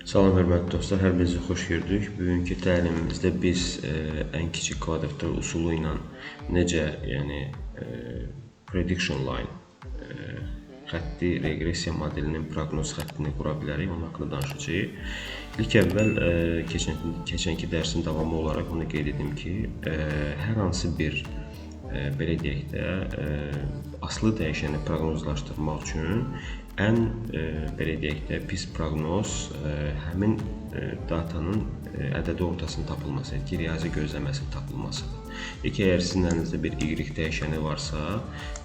Salam hörmətli dostlar, hər birinizi xoş gördük. Bugünkü təlimimizdə biz ən kiçik kvadratlar usulu ilə necə, prediction line xətti reqressiya modelinin proqnoz xəttini qura bilərik, onun haqqında danışacağıq. İlk əvvəl keçənki dərsin davamı olaraq onu qeyd edim ki, hər hansı bir belə deyək də, asılı dəyişəni proqnozlaşdırmaq üçün ən belə deyək də, pis proqnoz həmin datanın ədədi ortasının tapılması, riyazi gözləməsinin tapılmasıdır. Əgər sizin əlinizdə bir y dəyişəni varsa,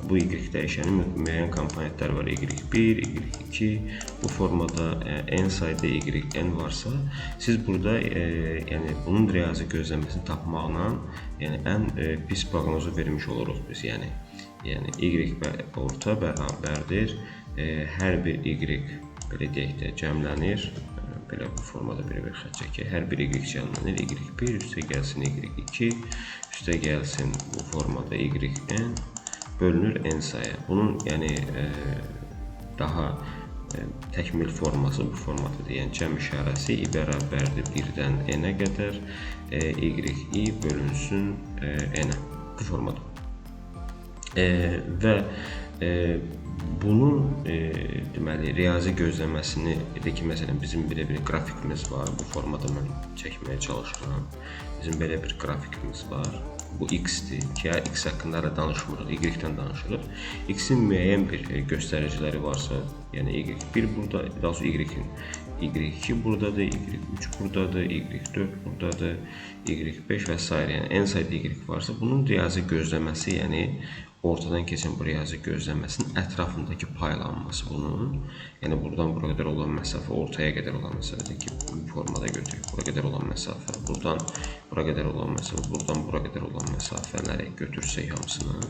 bu y dəyişənin müəyyən komponentləri var, y1, y2, bu formada n sayda yn varsa, siz burada bunun riyazi gözləməsini tapmaqla ən pis proqnozu vermiş oluruq biz. Yəni y orta bərabərdir, hər bir y belə deyək də cəmlənir, belə bu formada bir xətt çəkək. Hər bir y cəmlənir, y1 üstə gəlsin y2, üstə gəlsin bu formada yn bölünür n sayı. Bunun daha təkmil forması bu formatıdır. Yəni cəm işarəsi i bərabərdir 1-dən n-ə qədər, y bölünsün n-ə. Bu formada. Və bunun deməli riyazi gözləməsini ki, məsələn bizim belə bir qrafikimiz var. Bu formada mən çəkməyə çalışıram. Bizim belə bir qrafikimiz var. Bu x-dir ki, x haqqında da danışmırıq, y-dən danışırıq. X-in müəyyən bir göstəriciləri varsa, yəni y1 burada, daha sonra y2 buradadır, y3 buradadır, y4 buradadır, y5 və s. Yəni n sayda y varsa, bunun riyazi gözləməsi, yəni ortadan keçən bu riyazi gözləməsinin ətrafındakı paylanması bunun, yəni buradan bura qədər olan məsafə, ortaya qədər olan məsafədir ki, bu formada götürək. Bura qədər olan məsafə, buradan bura qədər olan məsafə, buradan bura qədər olan məsafələri götürsək hamısını.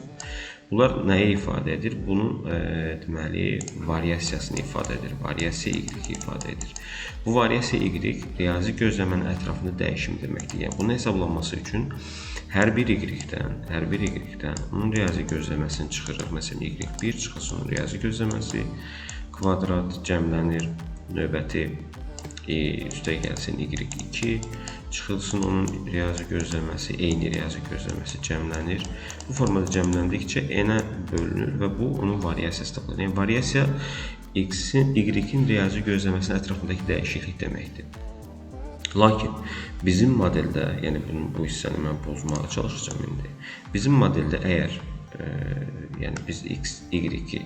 Bunlar nəyə ifadə edir? Bunun deməli variasiyasını ifadə edir. Variasiya y ifadə edir. Bu variasiya y riyazi gözləmənin ətrafında dəyişim deməkdir. Yəni bunun hesablanması üçün hər bir y-dən onun riyazi gözləməsini çıxırıq. Məsələn, y1 çıxılsın onun riyazi gözləməsi, kvadrat cəmlənir, növbəti üstə gəlsin y2, çıxılsın onun riyazi gözləməsi, eyni riyazi gözləməsi cəmlənir. Bu formada cəmləndikcə n-ə bölünür və bu onun variasiyası tapılır. Yəni variasiya y-in riyazi gözləməsinin ətrafındakı dəyişiklik deməkdir. Lakin bizim modeldə, yəni bu hissəni mən pozmağa çalışacağım indi. Bizim modeldə əgər biz y-i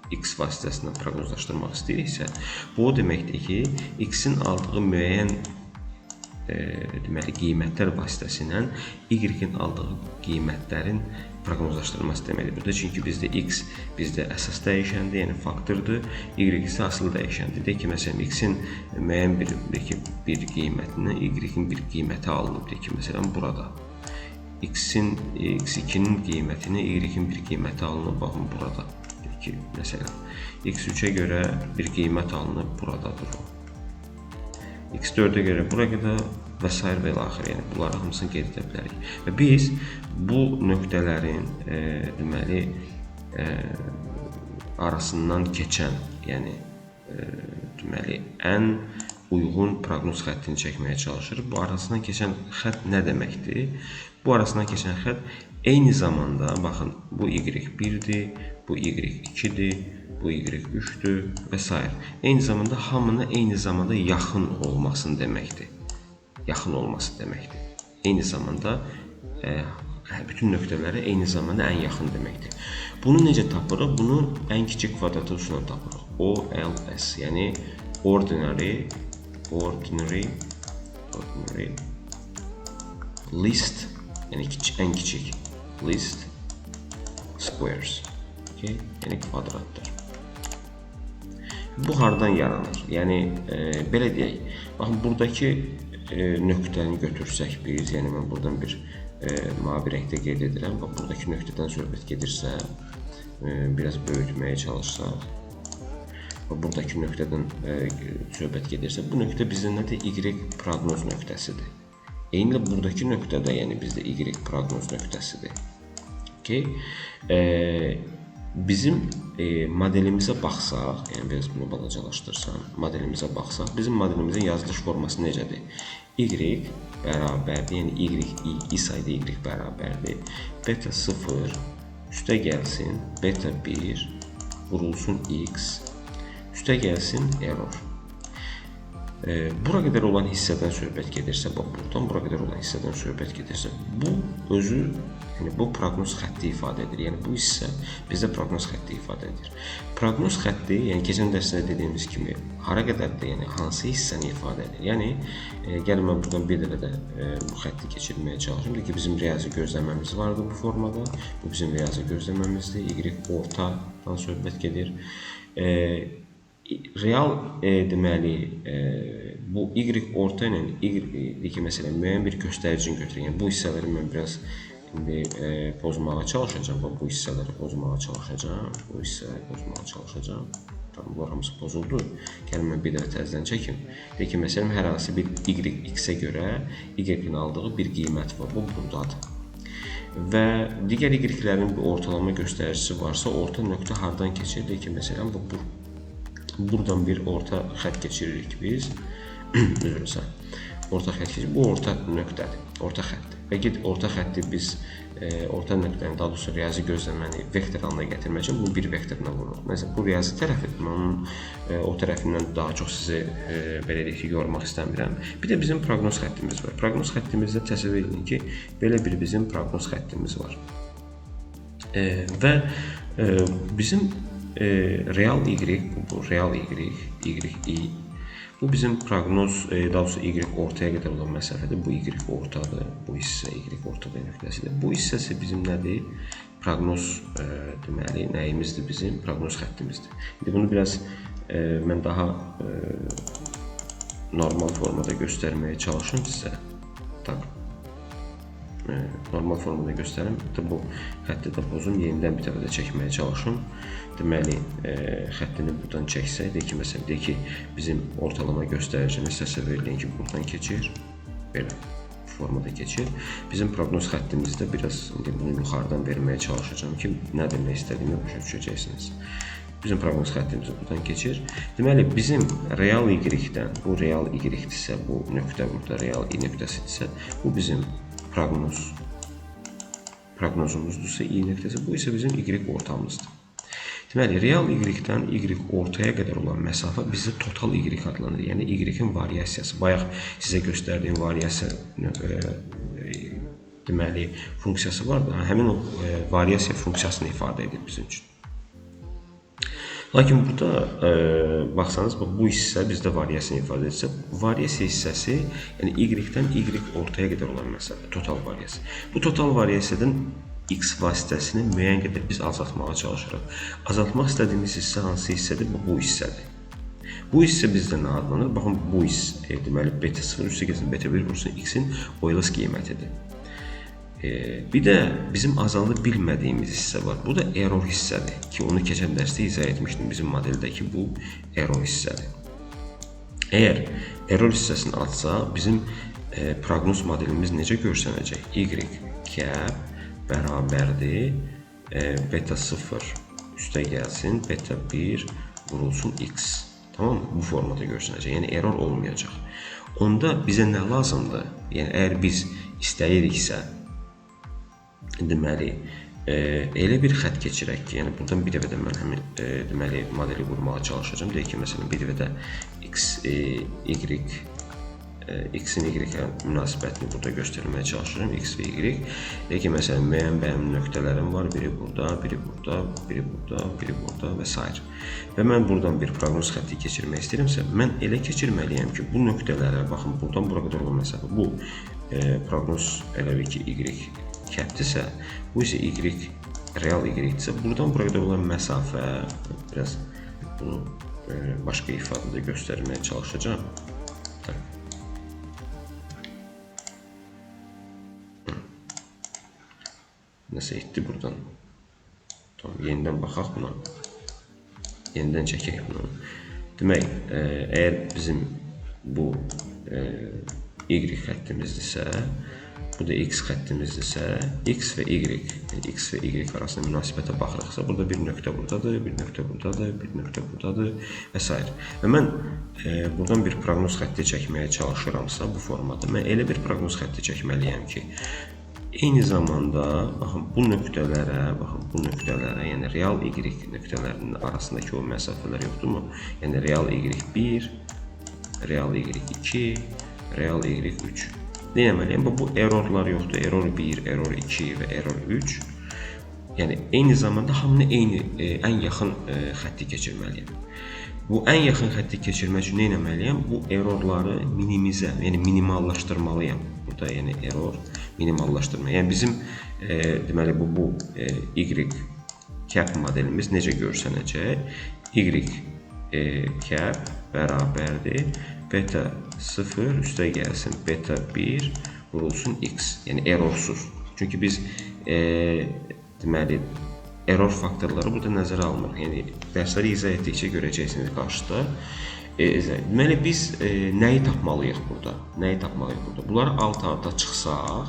x vasitəsilə proqnozlaşdırmaq istəyiriksə, bu o deməkdir ki, x-in aldığı müəyyən qiymətlər vasitəsilə y-in aldığı qiymətlərin proqnozlaşdırılması deməkdir. Burada çünki bizdə x əsas dəyişəndir, yəni faktordur, y isə asılı dəyişəndir. Deyək ki, məsələn, x-in müəyyən bir qiymətini, y-in bir qiyməti alınıb, deyək ki, məsələn, burada. x2-nin qiymətini, y-in bir qiyməti alınıb, baxın, burada. Deyək ki, məsələn, x3-ə görə bir qiymət alınıb, buradadır o. x4-ə görə burada və s. və ilaxır. Yəni, bunları hamısını qeyd edə bilərik. Və biz bu nöqtələrin arasından keçən, yəni ən uyğun proqnoz xəttini çəkməyə çalışırıq. Bu arasından keçən xətt nə deməkdir? Bu arasından keçən xətt eyni zamanda, baxın, bu y1-dir, bu y2-dir, bu y3-dür və s. Eyni zamanda hamına eyni zamanda yaxın olmasını deməkdir. Yaxın olması deməkdir. Eyni zamanda bütün nöqtələri eyni zamanda ən yaxın deməkdir. Bunu necə tapırıq? Bunu ən kiçik kvadrat üsulundan tapırıq. OLS, yəni ordinary list, yəni ən kiçik list squares, yəni kvadratlar. Bu hardan yaranır? Yəni belə deyək, baxın, buradakı nöqtəni götürsək biz, yəni mən buradan bir mavi rəngdə qeyd edirəm. Buradakı nöqtədən söhbət gedirsə, biraz böyütməyə çalışsaq, buradakı nöqtədən söhbət gedirsə, bu nöqtə bizdə nədir? Y proqnoz nöqtəsidir. Eynilə buradakı nöqtədə, yəni bizdə y proqnoz nöqtəsidir. bizim modelimizə baxsaq, yəni biraz bunu balacalaşdırsam, modelimizə baxsaq, bizim modelimizin yazılış forması necədir? Y bərabərdir, yəni y sayda y bərabərdir. Beta 0 üstə gəlsin, beta 1 vurulsun x, üstə gəlsin error. Bura qədər olan hissədən söhbət gedirsə, bax buradan bura qədər olan hissədən söhbət gedirsə, bu özü, yəni bu proqnoz xətti ifadə edir. Yəni bu hissə bizdə proqnoz xətti ifadə edir. Proqnoz xətti, yəni keçən dərsdə dediyimiz kimi, hara qədərdir, yəni hansı hissəni ifadə edir. Yəni gəlin mən buradan bir dəfə də bu xətti keçirməyə çalışım. Ki bizim riyazi gözləməmiz vardı bu formada. Bu bizim riyazi gözləməmizdir. Y ortadan söhbət gedir. Real deməli bu y orta ilə y ki məsələn müəyyən bir göstəricini götürək. Yəni bu hissələri mən biraz indi pozmağa çalışacağam. Bu hissələri pozmağa çalışacağam. Bu hissələri pozmağa çalışacağım. Tamam, bu hamısı pozuldu. Gəlin mən bir dəfə təzədən çəkim. Deyək ki məsələn hər hansı bir y x-ə görə y-in aldığı bir qiymət var. Bu buradadır. Və digər y-lərin bir ortalama göstəricisi varsa, orta nöqtə hardan keçir? Deyək ki məsələn bu buradan bir orta xətt keçiririk biz. Üzrsə. Orta xətt keçir. Bu orta nöqtədir. Orta xəttdir. Və ged orta xətti biz orta nöqtəni, daha doğrusu riyazi gözləməni vektor halına gətirmək üçün bu bir vektoruna vururuq. Məsələn, bu riyazi tərəfidir. Mən onun o tərəfindən daha çox sizi belə deyək ki, yormaq istəmirəm. Bir də bizim proqnoz xəttimiz var. Proqnoz xəttimizdə təsəvvür edin ki, belə bir bizim proqnoz xəttimiz var. Və bizim real y, bu real y, bu bizim proqnoz, daha doğrusu y ortaya qədər olan məsafədir. Bu y ortadır, bu hissə y ortada nöqtəsidir. Bu hissəsi bizim nədir? Proqnoz deməli nəyimizdir bizim? Proqnoz xəttimizdir. İndi bunu biraz mən daha normal formada göstərməyə çalışım sizə. Tak. Normal formada göstərim. Bu xətti də pozum, yenidən bir dəfə də çəkməyə çalışım. Deməli, xəttini buradan çəksək, deyək ki, məsələn, deyək ki, bizim ortalama göstəricimiz təsəvvür edin ki, buradan keçir, belə formada keçir. Bizim proqnoz xəttimizdə biraz bunu yuxarıdan verməyə çalışacağım ki, nə demək istədiyimi başa düşəcəksiniz. Bizim proqnoz xəttimiz buradan keçir. Deməli, bizim real y-dən, bu real y-dirsə, bu nöqtə burada real y nöqtəsidirsə, bu bizim proqnozumuzdursa y nöqtəsi, bu isə bizim y ortamızdır. Deməli, real y-dən y ortaya qədər olan məsafə bizdə total y adlanır. Yəni, y-in variasiyası. Bayaq sizə göstərdiyim variasiya deməli, funksiyası var da, həmin o variasiya funksiyasını ifadə edir bizim üçün. Lakin burada baxsanız, bu hissə bizdə variasiyasını ifadə edirsə, variasiya hissəsi, yəni y-dən y ortaya qədər olan məsafə, total variasiya. Bu total variasiyadan x vasitəsini müəyyən qədər biz azaltmağa çalışırıq. Azaltmaq istədiyimiz hissə hansı hissədir? Bu hissədir. Bu hissə bizdə nə adlanır? Baxın, bu hissə, deməli, beta 0 üstə gəlsin, beta 1 vursun x-in Euler qiymətidir. Bir də bizim azalda bilmədiyimiz hissə var. Bu da error hissədir ki, onu keçən dərsdə izah etmişdim bizim modeldəki bu error hissədir. Əgər error hissəsini atsa, bizim proqnoz modelimiz necə görsənəcək? Y cap bərabərdir, beta 0 üstə gəlsin, beta 1 vurulsun x. Tamam mı? Bu formada görsənəcək. Yəni, error olmayacaq. Onda bizə nə lazımdır? Yəni, əgər biz istəyiriksə, deməli, elə bir xətt keçirək ki, yəni buradan bir dəfə də mən həmin deməli, modeli qurmağa çalışacağım. Deyək ki, məsələn, bir dəfə də x-in y-ə münasibətini burada göstərməyə çalışıram, x və y. Deyək ki, məsələn, müəyyən nöqtələrim var, biri burada, biri burada, biri burada, biri burada və s. Və mən buradan bir proqnoz xətti keçirmək istəyirəmsə, mən elə keçirməliyəm ki, bu nöqtələrə, baxın, buradan bura qədər olan məsafə, bu proqnoz elə bir ki, y kəpdirsə, bu isə y, real y-dirsə, buradan bura qədər olan məsafə, biraz bunu başqa ifadədə göstərməyə çalışacağım. Nəsə etdi buradan. Tamam, yenidən baxaq buna. Yenidən çəkək bunu. Demək, əgər bizim bu y xəttimizdirsə, bu da x xəttimizdirsə, x və y arasında münasibətə baxırıqsa, burada bir nöqtə buradadır, bir nöqtə buradadır, bir nöqtə buradadır və s. Və mən buradan bir proqnoz xətti çəkməyə çalışıramsa bu formada, mən elə bir proqnoz xətti çəkməliyəm ki, eyni zamanda baxın bu nöqtələrə, yəni real y nöqtələrinin arasındakı o məsafələr yoxdurmu? Yəni real y1, real y2, real y3. Nə etməliyəm? Bu errorlar yoxdur. Error 1, error 2 və error 3. Yəni eyni zamanda hamını ən yaxın xətti keçirməliyəm. Bu ən yaxın xətti keçirmək üçün nə etməliyəm? Bu errorları minimizə, yəni minimallaşdırmalıyam. Burada yəni error minimallaşdırma. Yəni bizim deməli bu y cap modelimiz necə görsənəcək? Y cap bərabərdir beta 0 üstə gəlsin beta 1 vurulsun x. Yəni errorsuz. Çünki biz deməli error faktorları burada nəzərə alınır. Yəni dərsləri izah etdikcə görəcəksiniz qarşıda. Deməli biz nəyi tapmalıyıq burada? Bunları alt-alta çıxsaq,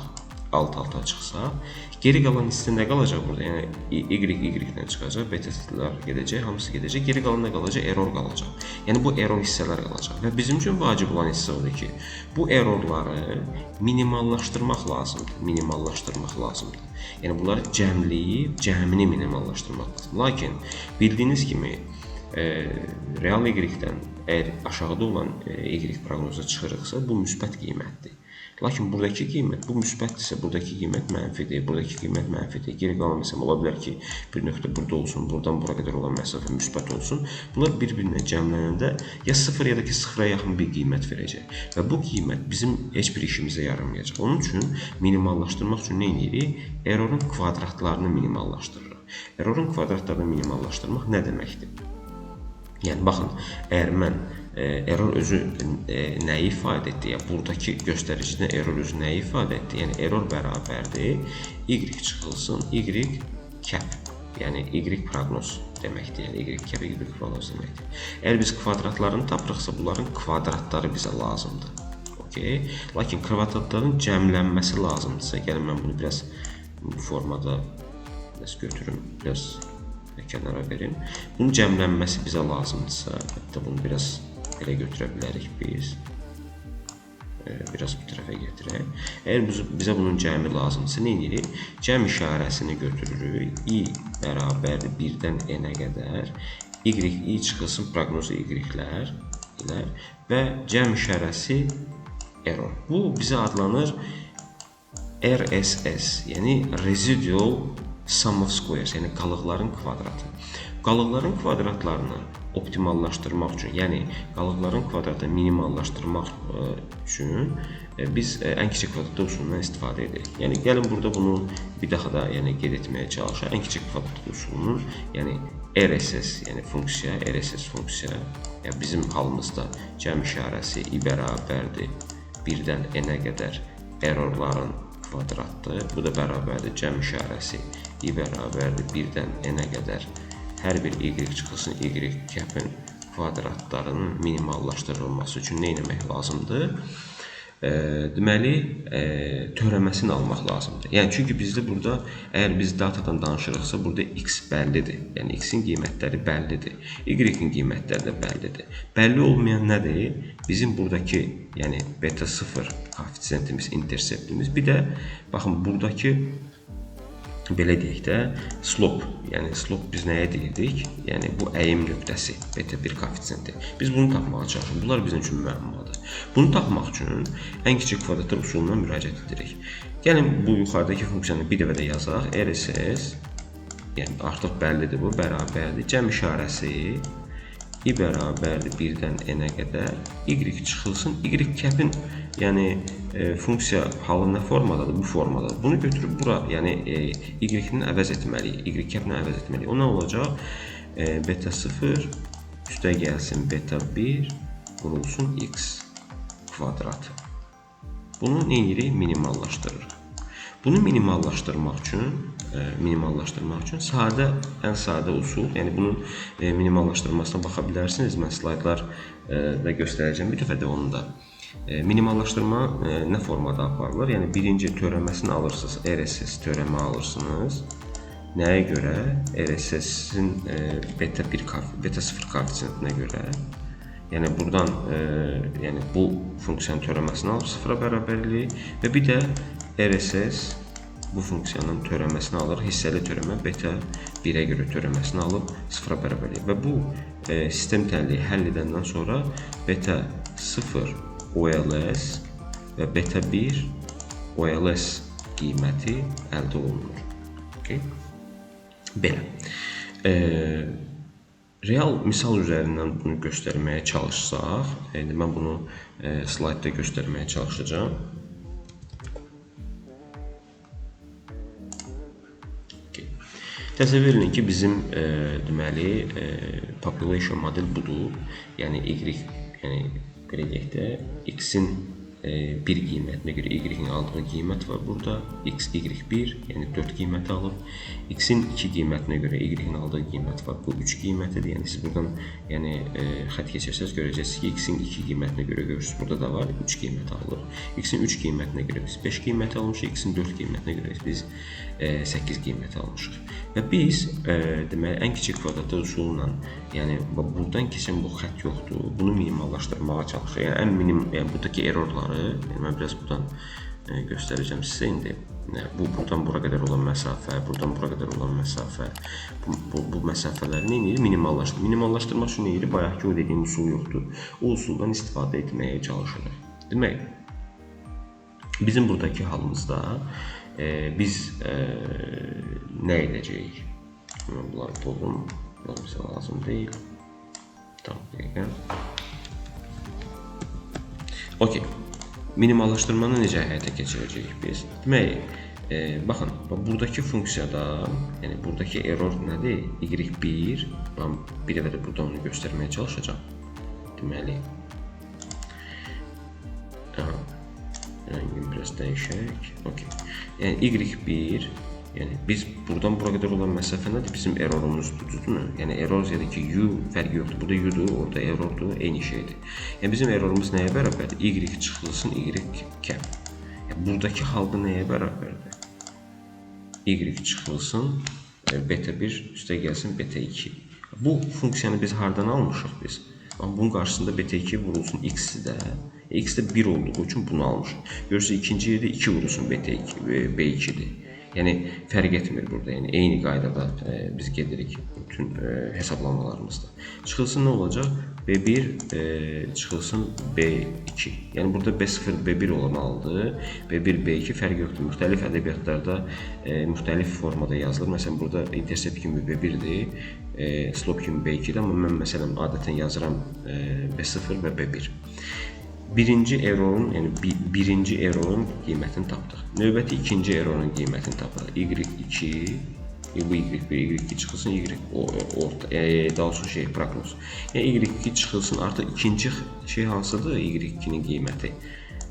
geri qalan hissə nə qalacaq burada? Yəni y-dən çıxacaq, beta-lar gedəcək, hamısı gedəcək, geri qalan nə qalacaq? Error qalacaq. Yəni bu error hissələr qalacaq. Və bizim üçün vacib olan hissə odur ki, bu errorları minimallaşdırmaq lazımdır. Yəni bunları cəmləyib, cəmini minimallaşdırmaq lazımdır. Lakin bildiyiniz kimi real y-dən əgər aşağıda olan y proqnoza çıxırıqsa, bu müsbət qiymətdir. Lakin buradakı qiymət, bu müsbətdirsə, buradakı qiymət mənfidir, buradakı qiymət mənfidir. Geri qalan məsələn, ola bilər ki, bir nöqtə burada olsun, buradan bura qədər olan məsafə müsbət olsun. Bunlar bir-birinə cəmlənəndə ya 0 ya da ki 0-a yaxın bir qiymət verəcək. Və bu qiymət bizim heç bir işimizə yaramayacaq. Onun üçün minimallaşdırmaq üçün nə edirik? Errorun kvadratlarını minimallaşdırırıq. Errorun kvadratlarını minimallaşdırmaq nə deməkdir? Yəni, baxın, əgər mən error özü nəyi ifadə etdi? Yəni, buradakı göstəricidə error özü nəyi ifadə etdi? Yəni, error bərabərdir, y çıxılsın, y cap, yəni y proqnoz deməkdir. Yəni, y cap, y proqnoz deməkdir. Əgər biz kvadratlarını tapırıqsa, bunların kvadratları bizə lazımdır. Lakin kvadratların cəmlənməsi lazımdırsa, gəlin mən bunu biraz bu formada götürüm, biraz kənara verim. Bunun cəmlənməsi bizə lazımdırsa, hətta bunu biraz elə götürə bilərik biz. Biraz bu tərəfə getirək. Əgər bizə bunun cəmi lazımdırsa, nə edirik? Cəm işarəsini götürürük. I bərabərdir 1-dən n-ə qədər. Y çıxılsın proqnozu y-lər və cəm işarəsi error. Bu bizə adlanır RSS, yəni Residual Sum of Squares, yəni qalıqların kvadratı. Qalıqların kvadratlarını optimallaşdırmaq üçün, yəni qalıqların kvadratını minimallaşdırmaq üçün biz ən kiçik kvadrat üsulundan istifadə edirik. Yəni gəlin burada bunu bir daha da qeyd etməyə çalışaq. Ən kiçik kvadrat üsulunun, yəni RSS, yəni funksiya, yəni bizim halımızda cəm işarəsi i bərabərdir 1-dən n-ə qədər errorların kvadratdır. Bu da bərabərdir cəm işarəsi i bərabərdir 1-dən n-ə qədər hər bir y çıxılsın y cap'in kvadratlarının minimallaşdırılması üçün nə etmək lazımdır? Deməli, törəməsini almaq lazımdır. Yəni, çünki bizdə burada, əgər biz datadan danışırıqsa, burada x bəllidir. Yəni, x-in qiymətləri bəllidir. Y-in qiymətləri də bəllidir. Bəlli olmayan nədir? Bizim buradakı, yəni beta 0 koefisiyentimiz, interseptimiz. Bir də, baxın, buradakı belə deyək də, slope, yəni slope biz nəyə deyirdik? Yəni bu əyim nöqtəsi, beta 1 koefisiyenti. Biz bunu tapmağa çalışırıq. Bunlar bizim üçün müəmmadır. Bunu tapmaq üçün ən kiçik kvadratlar üsuluna müraciət edirik. Gəlin bu yuxarıdakı funksiyanı bir dəfə də yazaq. RSS, yəni artıq bəllidir bu, bərabərdir. Cəm işarəsi i bərabərdir 1-dən n-ə qədər. Y çıxılsın. Y cap'in, yəni funksiya halı nə formadadır? Bu formadadır. Bunu götürüb bura, yəni y-nin əvəz etməliyik. Y cap'ini əvəz etməliyik. O nə olacaq? Beta 0 üstə gəlsin beta 1 vurulsun x kvadratı. Bunu nə edirik? Minimallaşdırırıq. Bunu minimallaşdırmaq üçün sadə, ən sadə usul, yəni bunun minimallaşdırmasına baxa bilərsiniz. Mən slaydlarda göstərəcəm bir dəfə də onu da. Minimallaşdırma nə formada aparılır? Yəni birinci törəməsini alırsınız, RSS törəmə alırsınız. Nəyə görə? RSS-in beta 0 koeffisiyentinə görə. Yəni buradan yəni bu funksiyanın törəməsini alır, sıfıra bərabərlik və bir də RSS bu funksiyanın törəməsini alır, hissəli törəmə beta 1-ə görə törəməsini alıb sıfıra bərabərlik və bu sistem tənliyi həll edəndən sonra beta 0 OLS və beta 1 OLS qiyməti əldə olunur. Okay? Belə. Real misal üzərindən bunu göstərməyə çalışsaq, mən bunu slaydda göstərməyə çalışacağım. Təsəvvür edin ki, bizim deməli population model budur. Yəni y, yəni belə deyək də x-in bir qiymətinə görə y-in aldığı qiymət var burada. X, y1, yəni 4 qiyməti alıb. X-in 2 qiymətinə görə y-in aldığı qiymət var. Bu 3 qiymətidir. Yəni siz buradan yəni xətt keçirsəz görəcəksiniz ki, x-in 2 qiymətinə görə görürsünüz. Burada da var 3 qiymət alır. X-in 3 qiymətinə görə biz 5 qiymət almışıq. X-in 4 qiymətinə görə biz 8 qiymət almışıq. Və biz deməli ən kiçik kvadratlı üsulla, yəni buradan keçən bu xətt yoxdur. Bunu minimallaşdırmağa çalışırıq. Yəni ən minimum, yəni buradakı errorları, yəni mən biraz buradan göstərəcəm sizə indi. Bu buradan bura qədər olan məsafə, buradan bura qədər olan məsafə, bu məsafələri nə edir? Minimallaşdırır. Minimallaşdırmaq üçün nə edir? Bayaqki o dediyim üsul yoxdur. O üsuldan istifadə etməyə çalışırıq. Demək, bizim buradakı halımızda biz nə edəcəyik? Bunları pozum, bunlar bizə lazım deyil. Tamam, dəqiqə. Okey. Minimallaşdırmanı necə həyata keçirəcəyik biz? Demək, baxın, buradakı funksiyada, yəni buradakı error nədir? Y1, ben bir dəfə də burada onu göstərməyə çalışacağım. Deməli, rəngini biraz dəyişək. Okey. Yəni Y1, yəni biz buradan bura qədər olan məsafə nədir? Bizim errorumuz düzdürmü? Yəni error ya da ki U fərqi yoxdur. Burada U'dur, orada errordur, eyni şeydir. Yəni bizim errorumuz nəyə bərabərdir? Y çıxılsın, Y kəm. Yəni buradakı halda nəyə bərabərdir? Y çıxılsın, beta 1 üstə gəlsin, beta 2. Bu funksiyanı biz hardan almışıq biz? Bunun qarşısında beta 2 vurulsun x-də. X-də 1 olduğu üçün bunu almışıq. Görürsünüz, ikinci yerdə 2 vurulsun beta 2, B2'dir. Yəni fərq etmir burada. Yəni eyni qaydada biz gedirik bütün hesablamalarımızda. Çıxılsın nə olacaq? B1 çıxılsın B2. Yəni burada B0 B1 olmalıdır. B1 B2 fərq yoxdur. Müxtəlif ədəbiyyatlarda müxtəlif formada yazılır. Məsələn burada intercept kimi B1-dir, slope kimi B2-dir, amma mən məsələn adətən yazıram B0 və B1. Birinci errorun, yəni birinci errorun qiymətini tapdıq. Növbəti ikinci errorun qiymətini tapdıq. Y2, bu Y1, Y2 çıxılsın, Y orta, daha doğrusu prognoz. Yəni Y2 çıxılsın, artıq ikinci şey hansıdır? Y2'nin qiyməti.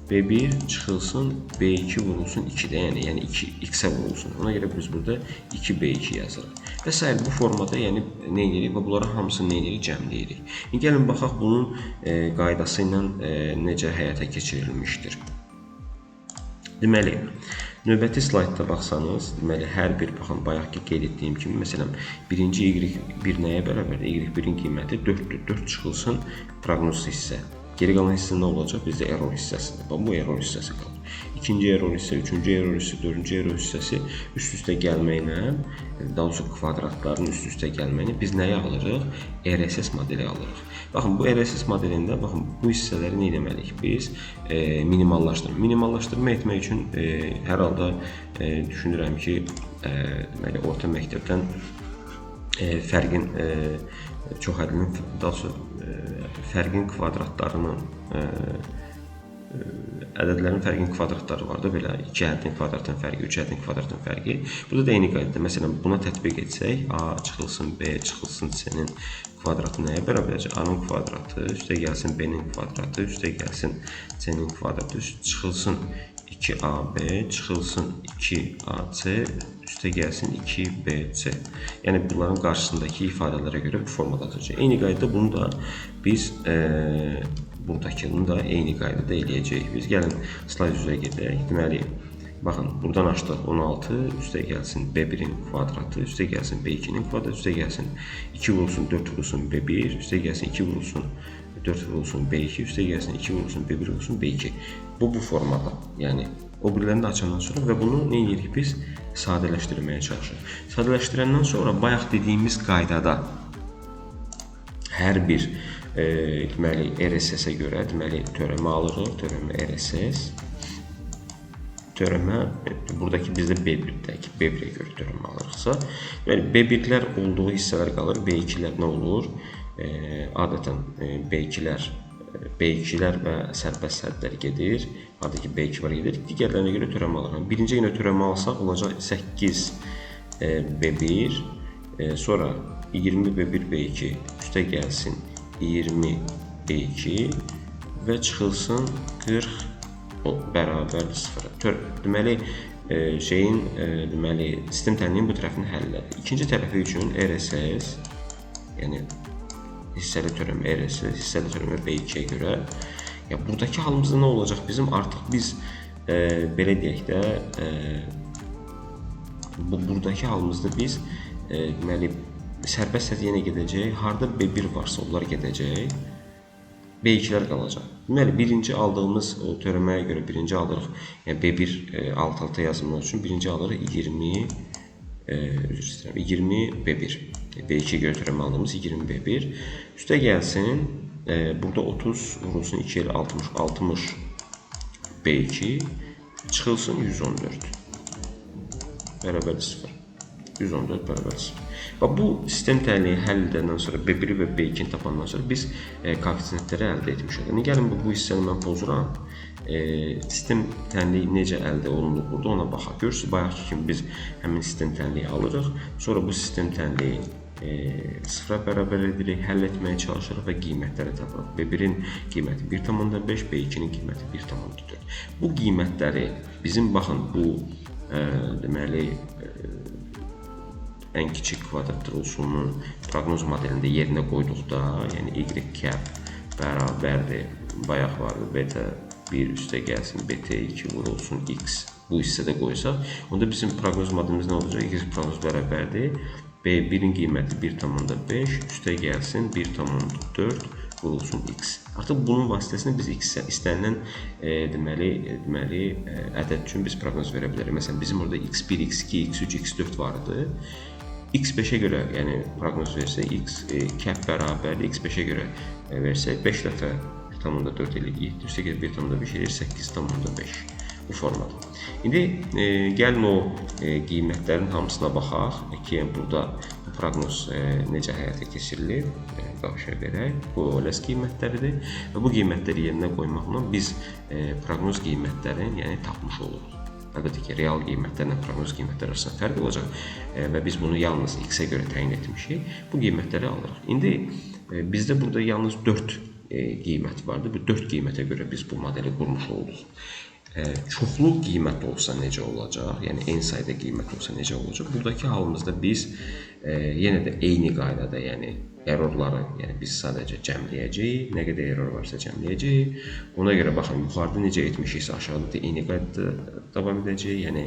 B1 çıxılsın, B2 vurulsun 2-də, yəni X-ə vurulsun. Ona görə biz burada 2B2 yazırıq. Və s. bu formada yəni nə edirik və bunları hamısını nə edirik? Cəmləyirik. Gəlin baxaq bunun qaydası ilə necə həyata keçirilmişdir. Deməli, növbəti slaydda baxsanız, deməli hər bir baxın bayaqki qeyd etdiyim kimi, məsələn, birinci Y1 nəyə bərabərdir? Y1-in qiyməti 4-dür. 4 çıxılsın, proqnoz hissə. Geri qalan hissə nə olacaq? Bizdə error hissəsidir. Bu error hissəsi qalır. İkinci error hissə, üçüncü error hissə, dördüncü error hissəsi üst-üstə gəlməklə, daha doğrusu kvadratların üst-üstə gəlməklə biz nəyi alırıq? RSS modeli alırıq. Baxın, bu RSS modelində, baxın, bu hissələri nə etməliyik? Biz minimallaşdırma. Minimallaşdırma etmək üçün hər halda düşünürəm ki, deməli, orta məktəbdən fərqin çoxhədlinin, daha sonra fərqin kvadratlarının, ədədlərin fərqin kvadratları var da, belə 2 ədədin kvadratın fərqi, 3 ədədin kvadratın fərqi. Burada da eyni qaydada, məsələn, buna tətbiq etsək, A çıxılsın, B çıxılsın, C-nin kvadratı nəyə bərabərdir? A-nın kvadratı, üstə gəlsin B-nin kvadratı, üstə gəlsin C-nin kvadratı, çıxılsın 2AB, çıxılsın 2AC, üstə gəlsin 2BC. Yəni bunların qarşısındakı ifadələrə görə bu formada atacaq. Eyni qaydada bunu da biz buradakını da eyni qaydada eləyəcəyik. Biz gəlin slayd üzrə gedək. Deməli, baxın, buradan açdıq 16, üstə gəlsin B1-in kvadratı, üstə gəlsin B2-nin kvadratı, üstə gəlsin 2 vurulsun 4 vurulsun B1, üstə gəlsin 2 vurulsun 4 vurulsun B2, üstə gəlsin 2 vurulsun B1 vurulsun B2. Bu formada. Yəni, o birilərini də açandan sonra və bunu nə edirik biz? Sadələşdirməyə çalışırıq. Sadələşdirəndən sonra bayaq dediyimiz qaydada hər bir deməli, RSS-ə görə deməli, törəmə alırıq. Törəmə RSS. Törəmə, buradakı bizdə B1-dəki B1-ə görə törəmə alırıqsa, deməli, B1-lər olduğu hissələr qalır, B2-lər nə olur? Adətən B2-lər və sərbəst hədlər gedir. Adı ki, B2 var gedir. Digərlərinə görə törəmə alırıq. Birinci yenə törəmə alsaq, olacaq 8 B1, sonra 20 B1 B2, üstə gəlsin 20 B2 və çıxılsın 40 bərabər 0. Deməli, deməli, sistem tənliyin bu tərəfini həll edir. İkinci tərəfi üçün RSS, yəni hissəli törəmə RSS, hissəli törəmə B2-yə görə. Buradakı halımızda nə olacaq bizim? Artıq biz, belə deyək də, buradakı halımızda biz, deməli, sərbəst hədd yenə gedəcək. Harada B1 varsa, onlar gedəcək. B2-lər qalacaq. Deməli, birinci aldığımız törəməyə görə birinci alırıq. Yəni, B1 alt-alta yazılmaq üçün birinci alırıq 20 B1. B2 görə törəmə aldığımız 20 B1. Üstə gəlsin, burada 30 vurulsun 2 ilə 60, 60 B2, çıxılsın 114. Bərabər 0. 114 bərabər 0. Bu sistem tənliyi həll edəndən sonra B1 və B2-ni tapandan sonra biz koefisiyentləri əldə etmişik. Gəlin bu hissəni mən pozuram. Sistem tənliyi necə əldə olunur burada ona baxaq. Görürsünüz, bayaqki kimi biz həmin sistem tənliyi alırıq. Sonra bu sistem tənliyi sıfıra bərabər edirik, həll etməyə çalışırıq və qiymətləri tapırıq. B1-in qiyməti 1,5, B2-nin qiyməti 1,4. Bu qiymətləri bizim, baxın, bu deməli, ən kiçik kvadratlı üsulunun proqnoz modelində yerinə qoyduqda, yəni y cap bərabərdir, bayaq vardı, beta 1 üstə gəlsin, beta 2 vurulsun x, bu hissədə qoysaq, onda bizim proqnoz modelimiz nə olacaq? Y proqnoz bərabərdir, B1-in qiyməti 1,5, üstə gəlsin 1,4 vurulsun x. Artıq bunun vasitəsində biz istənilən deməli, ədəd üçün biz proqnoz verə bilərik. Məsələn, bizim orada x1, x2, x3, x4 vardı. X5-ə görə, yəni proqnoz versək, x cap bərabərdir, x5-ə görə versək, 5 dəfə 1,4 eləyir, 7 üstə gəlir 1,5 eləyir, 8,5 bu formada. İndi gəlin o qiymətlərin hamısına baxaq ki, burada bu proqnoz necə həyata keçirilir, qarşıya verək. Bu OLS qiymətləridir və bu qiymətləri yerinə qoymaqla biz proqnoz qiymətlərini tapmış oluruq. Əlbəttə ki, real qiymətlərlə proqnoz qiymətləri arasında fərq olacaq və biz bunu yalnız x-ə görə təyin etmişik. Bu qiymətləri alırıq. İndi bizdə burada yalnız 4 qiymət vardır. Bu 4 qiymətə görə biz bu modeli qurmuş olduq. Çoxlu qiymət olsa necə olacaq? Yəni, eyni sayda qiymət olsa necə olacaq? Buradakı halımızda biz yenə də eyni qaydada, yəni errorları biz sadəcə cəmləyəcəyik. Nə qədər error varsa cəmləyəcəyik. Ona görə baxın, yuxarıda necə etmişiksə aşağıda da eyni qaydada davam edəcəyik. Yəni,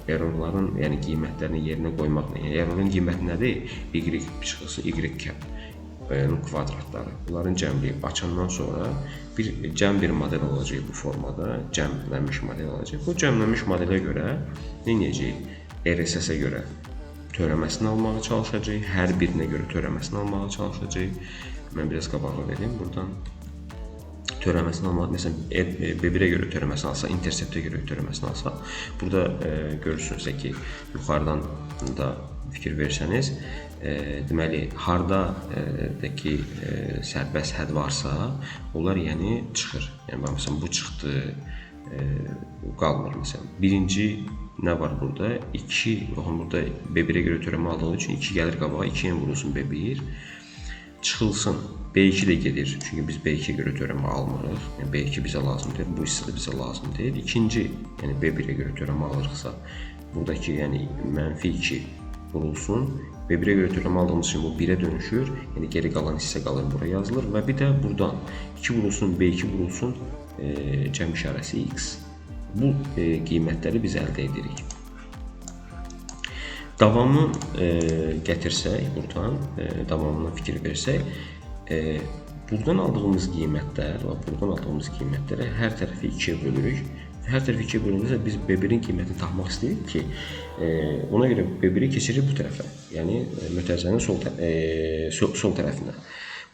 errorların qiymətlərini yerinə qoymaqla. Yəni, errorun qiyməti nədir? Y çıxılsın, y cap kvadratları. Bunların cəmləyib açandan sonra cəm bir model olacaq bu formada. Cəmlənmiş model olacaq. Bu cəmlənmiş modelə görə nə edəcəyik? RSS-ə görə törəməsini almağa çalışacaq. Hər birinə görə törəməsini almağa çalışacaq. Mən biraz qabağa verim. Buradan törəməsini almağa, məsələn, B1-ə görə törəməsini alsa, interceptə görə törəməsini alsa, burada görürsünüz ki, yuxarıdan da fikir versəniz, deməli, haradakı sərbəst hədd varsa, onlar çıxır. Yəni, məsələn, bu çıxdı, qalmır, məsələn. Birinci nə var burada? 2, baxın, burada B1-ə görə törəmə aldığı üçün 2 gəlir qabağa, 2-yə vurulsun B1, çıxılsın. B2 də gedir, çünki biz B2-yə görə törəmə almırıq. Yəni, B2 bizə lazım deyil, bu hissə də bizə lazım deyil. İkinci, yəni B1-ə görə törəmə alırıqsa, buradakı, yəni -2 vurulsun. B1-ə görə törəmə aldığımız için bu 1-ə dönüşür. Yəni geri qalan hissə qalır, buraya yazılır və bir də buradan 2 vurulsun, B2 vurulsun, cəm işarəsi X. Bu qiymətləri biz əldə edirik. Davamını gətirsək, buradan davamına fikir versək, buradan aldığımız qiymətlər və buradan aldığımız qiymətləri hər tərəfi 2-yə bölürük. Hər tərəfi 2-yə bölündüksə biz B1-in qiymətini tapmaq istəyirik ki, ona görə B1-i keçirir bu tərəfə, yəni mötərizənin sol tərəfinə.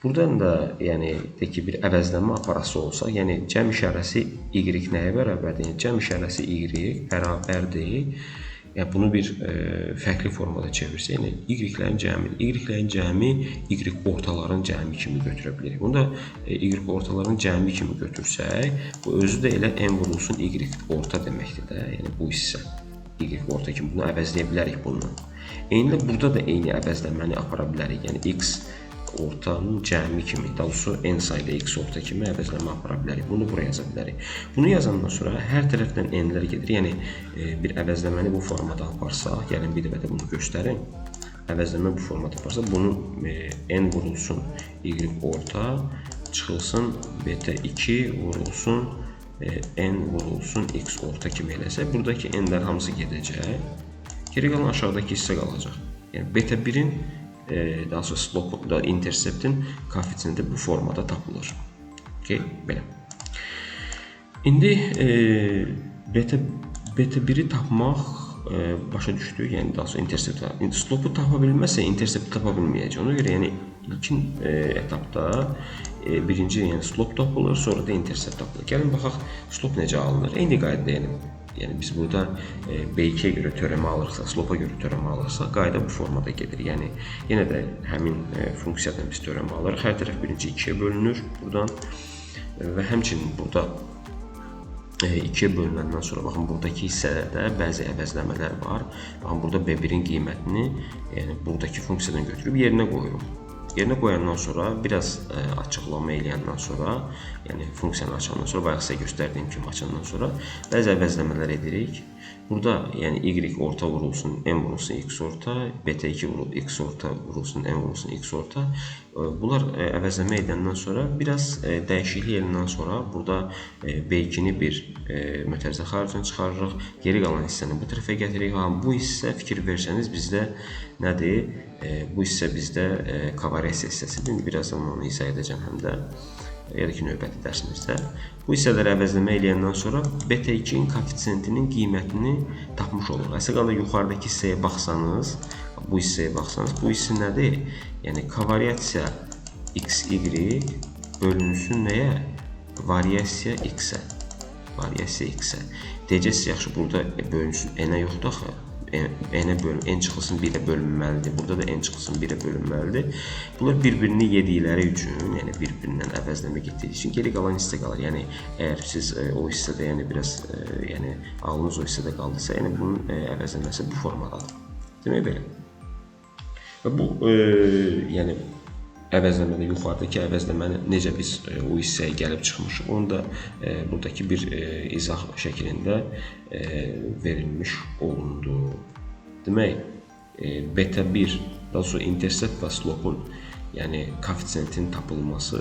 Buradan da yəni bir əvəzlənmə aparası olsa, yəni cəm işarəsi Y nəyə bərabərdir? Yəni cəm işarəsi Y bərabərdir. Yəni bunu bir fərqli formada çevirsək, yəni Y-lərin cəmi Y ortaların cəmi kimi götürə bilirik. Bunu da Y ortaların cəmi kimi götürsək, bu özü də elə n vurulsun Y orta deməkdir də. Yəni bu hissə Y orta kimi bunu əvəzləyə bilərik bununla. Eyni burada da eyni əvəzləməni apara bilərik. Yəni X ortanın cəmi kimi, daha doğrusu n sayda X orta kimi əvəzləmə apara bilərik. Bunu buraya yaza bilərik. Bunu yazandan sonra hər tərəfdən n-lər gedir. Yəni bir əvəzləməni bu formada aparsaq, gəlin bir dəfə də bunu göstərin. Əvəzləmə bu formada aparsaq, bunu n vurulsun Y orta, çıxılsın beta2 vurulsun n vurulsun X orta kimi eləsək, buradakı n-lər hamısı gedəcək. Geri qalan aşağıdakı hissə qalacaq. Yəni beta1-in daha sonra slope da interceptin koeffisiyenti bu formada tapılır. Okay, belə. İndi beta1-i tapmaq başa düşdük. Yəni daha sonra intercept, slope-u tapa bilməzsə intercept tapa bilməyəcək. Ona görə yəni ilkin etapda birinci yəni slope tapılır, sonra da intercept tapılır. Gəlin baxaq slope necə alınır. Eyni qaydada yəni biz burada B2-yə görə törəmə alırsa, slope-a görə törəmə alırsa, qayda bu formada gedir. Yəni yenə də həmin funksiyadan biz törəmə alırıq. Hər tərəf birinci 2-yə bölünür buradan və həmçinin burada 2-yə bölünəndən sonra baxın buradakı hissələrdə bəzi əvəzləmələr var. Baxın burada B1-in qiymətini yəni buradakı funksiyadan götürüb yerinə qoyuruq. Yerinə qoyandan sonra biraz açıqlama eləyəndən sonra, yəni funksiyanı açandan sonra, bayaq sizə göstərdiyim kimi açandan sonra bəzi əvəzləmələr edirik. Burada yəni Y orta vurulsun, N vurulsun X orta, beta2 vurulsun X orta vurulsun, N vurulsun X orta. Bunlar əvəzləmə edəndən sonra biraz dəyişiklik edəndən sonra burada B2-ni bir mötərizə xaricini çıxarırıq. Geri qalan hissəni bu tərəfə gətiririk. Bu hissə fikir versəniz bizdə nədir? Bu hissə bizdə kovaryasiya hissəsidir. Birazdan onu izah edəcəm həm də. Ya da ki, növbəti dərsimizdə. Bu hissələri əvəzləmə eləyəndən sonra beta2-in koeffisiyentinin qiymətini tapmış oluruq. Əsas qalda yuxarıdakı hissəyə baxsanız, bu hissə nədir? Yəni, kovaryasiya XY bölünsün nəyə? Variasiya X-ə. Deyəcəksiniz, yaxşı, burada bölünsün n-ə yoxdur axı. N çıxılsın 1-ə bölünməlidir. Burada da n çıxılsın 1-ə bölünməlidir. Bunlar bir-birini yedikləri üçün, yəni bir-birindən əvəzləmə getdiyi üçün geri qalan hissə qalır. Yəni əgər siz o hissədə yəni biraz yəni ağlınız o hissədə qaldısa, yəni bunun əvəzləməsi bu formadadır. Demək belə. Və bu yəni əvəzləmədə yuxarıdakı əvəzləməni necə biz o hissəyə gəlib çıxmışıq, onu da buradakı bir izah şəklində verilmiş olundu. Demək, beta1, daha sonra intercept və slope-un yəni koeffisiyentin tapılması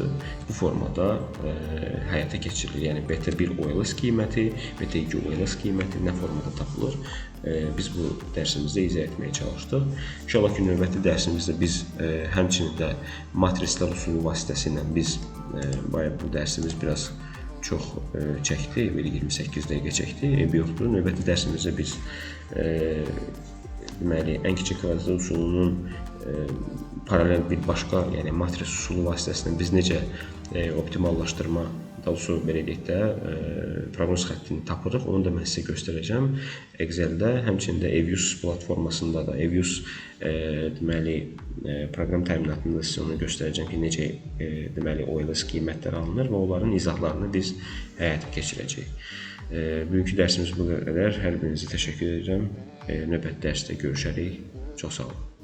bu formada həyata keçirilir. Yəni beta1 OLS qiyməti, beta2 OLS qiyməti nə formada tapılır? Biz bu dərsimizdə izah etməyə çalışdıq. İnşallah ki, növbəti dərsimizdə biz həmçinin də matrislər usulu vasitəsilə biz bayaq bu dərsimiz biraz çox çəkdi, 28 dəqiqə çəkdi, yoxdur. Növbəti dərsimizdə biz deməli, ən kiçik kvadrat usulunun paralel bir başqa, yəni matris usulu vasitəsilə biz necə optimallaşdırma, daha doğrusu belə deyək də, proqnoz xəttini tapırıq. Onu da mən sizə göstərəcəm Excel-də. Həmçində Evius platformasında da, Evius deməli, proqram təminatında sizə onu göstərəcəm ki, necə deməli, OLS qiymətləri alınır və onların izahlarını biz həyata keçirəcəyik. Bugünkü dərsimiz bu qədər. Hər birinizi təşəkkür edirəm. Növbəti dərsdə görüşərik. Çox sağ olun.